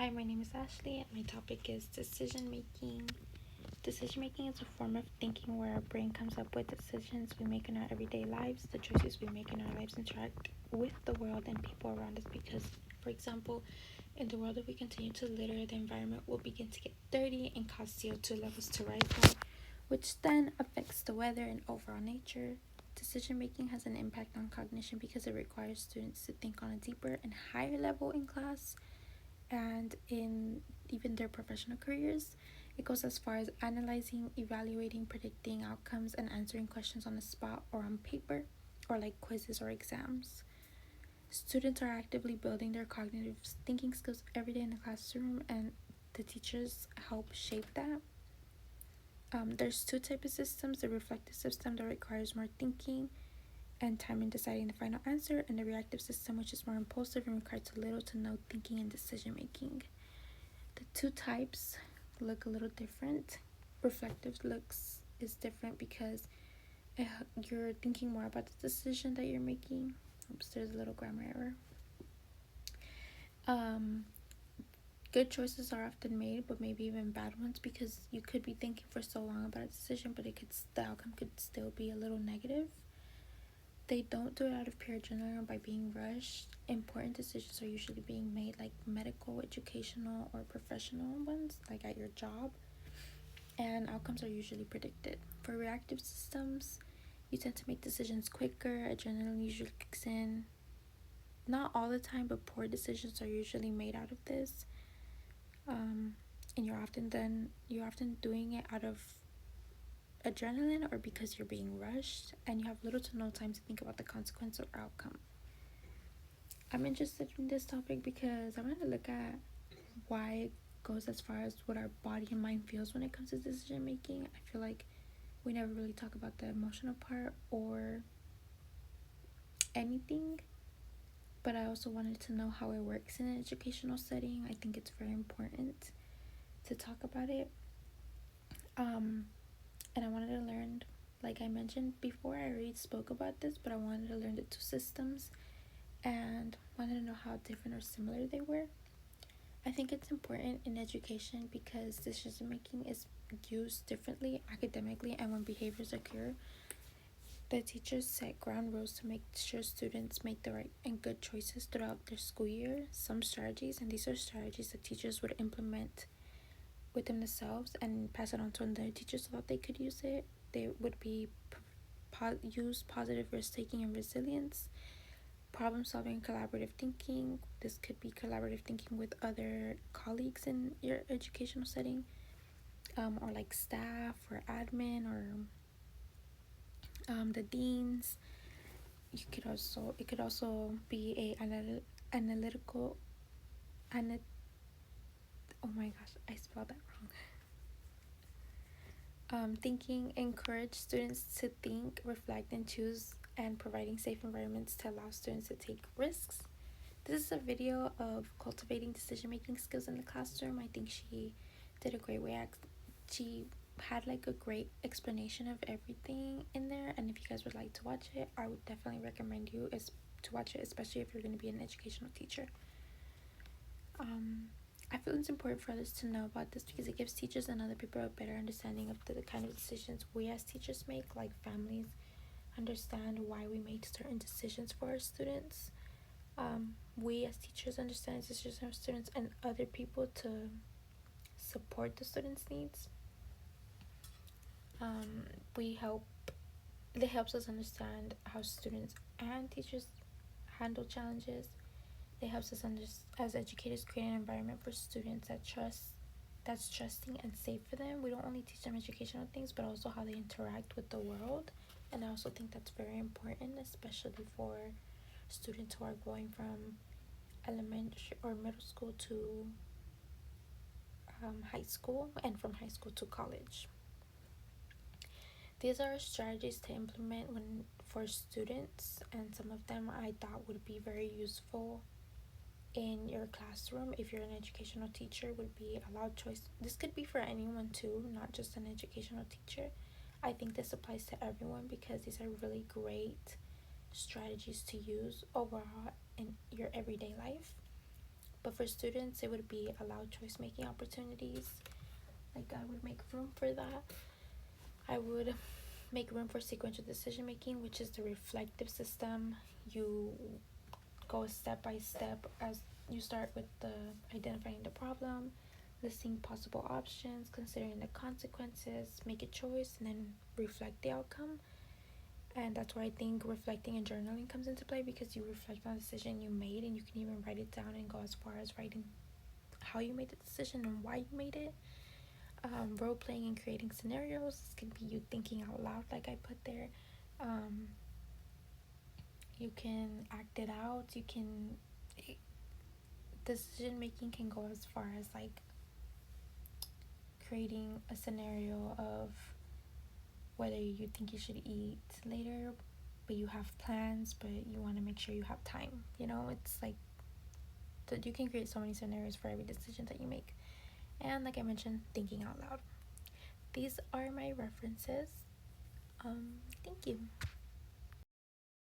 Hi, my name is Ashley, and my topic is decision making. Decision making is a form of thinking where our brain comes up with decisions we make in our everyday lives. The choices we make in our lives interact with the world and people around us because, for example, in the world, if we continue to litter, the environment will begin to get dirty and cause CO2 levels to rise high, which then affects the weather and overall nature. Decision making has an impact on cognition because it requires students to think on a deeper and higher level in class and in even their professional careers. It goes as far as analyzing, evaluating, predicting outcomes, and answering questions on the spot or on paper, or like quizzes or exams. Students are actively building their cognitive thinking skills every day in the classroom, and the teachers help shape that. There's two types of systems: the reflective system that requires more thinking and time in deciding the final answer, and the reactive system, which is more impulsive and requires little to no thinking and decision making. The two types look a little different. Reflective looks is different because you're thinking more about the decision that you're making. Oops, there's a little grammar error. Um, Good choices are often made, but maybe even bad ones because you could be thinking for so long about a decision, but the outcome could still be a little negative. They don't do it out of pure adrenaline or by being rushed. Important decisions are usually being made, like medical, educational, or professional ones, like at your job, and outcomes are usually predicted. For reactive systems, you tend to make decisions quicker, adrenaline usually kicks in. Not all the time, but poor decisions are usually made out of this. And you're often doing it out of adrenaline or because you're being rushed and you have little to no time to think about the consequence or outcome. I'm interested in this topic because I want to look at why it goes as far as what our body and mind feels when it comes to decision making. I feel like we never really talk about the emotional part or anything, but I also wanted to know how it works in an educational setting. I think it's very important to talk about it. And I wanted to learn, like I mentioned before, I already spoke about this, but I wanted to learn the two systems and wanted to know how different or similar they were. I think it's important in education because decision making is used differently academically, and when behaviors occur, the teachers set ground rules to make sure students make the right and good choices throughout their school year. Some strategies, and these are strategies that teachers would implement within themselves and pass it on to other teachers so that they could use it. They would be use positive risk taking and resilience, problem solving, collaborative thinking. This could be collaborative thinking with other colleagues in your educational setting, or like staff or admin or the deans. It could also be a analytical oh my gosh, I spelled that wrong. Thinking encourage students to think, reflect, and choose, and providing safe environments to allow students to take risks. This is a video of cultivating decision-making skills in the classroom. I think she did a great way. She had like a great explanation of everything in there, and if you guys would like to watch it, I would definitely recommend you to watch it, especially if you're going to be an educational teacher. I feel it's important for others to know about this because it gives teachers and other people a better understanding of the kind of decisions we as teachers make, like families understand why we make certain decisions for our students. We as teachers understand decisions of our students and other people to support the students' needs. We help. It helps us understand how students and teachers handle challenges. It helps us as educators create an environment for students that's trusting and safe for them. We don't only teach them educational things, but also how they interact with the world. And I also think that's very important, especially for students who are going from elementary or middle school to high school, and from high school to college. These are strategies to implement when for students, and some of them I thought would be very useful in your classroom if you're an educational teacher. Would be allowed choice. This could be for anyone too, not just an educational teacher. I think this applies to everyone because these are really great strategies to use overall in your everyday life. But for students, it would be allowed choice making opportunities. Like, I would make room for that. I would make room for sequential decision making, which is the reflective system. You go step by step as you start with the identifying the problem, listing possible options, considering the consequences, make a choice, and then reflect the outcome. And that's where I think reflecting and journaling comes into play, because you reflect on the decision you made, and you can even write it down and go as far as writing how you made the decision and why you made it. Role playing and creating scenarios. This can be you thinking out loud, like I put there. You can act it out. Decision making can go as far as like creating a scenario of whether you think you should eat later, but you have plans, but you want to make sure you have time. It's like that you can create so many scenarios for every decision that you make. And like I mentioned, thinking out loud. These are my references. Thank you.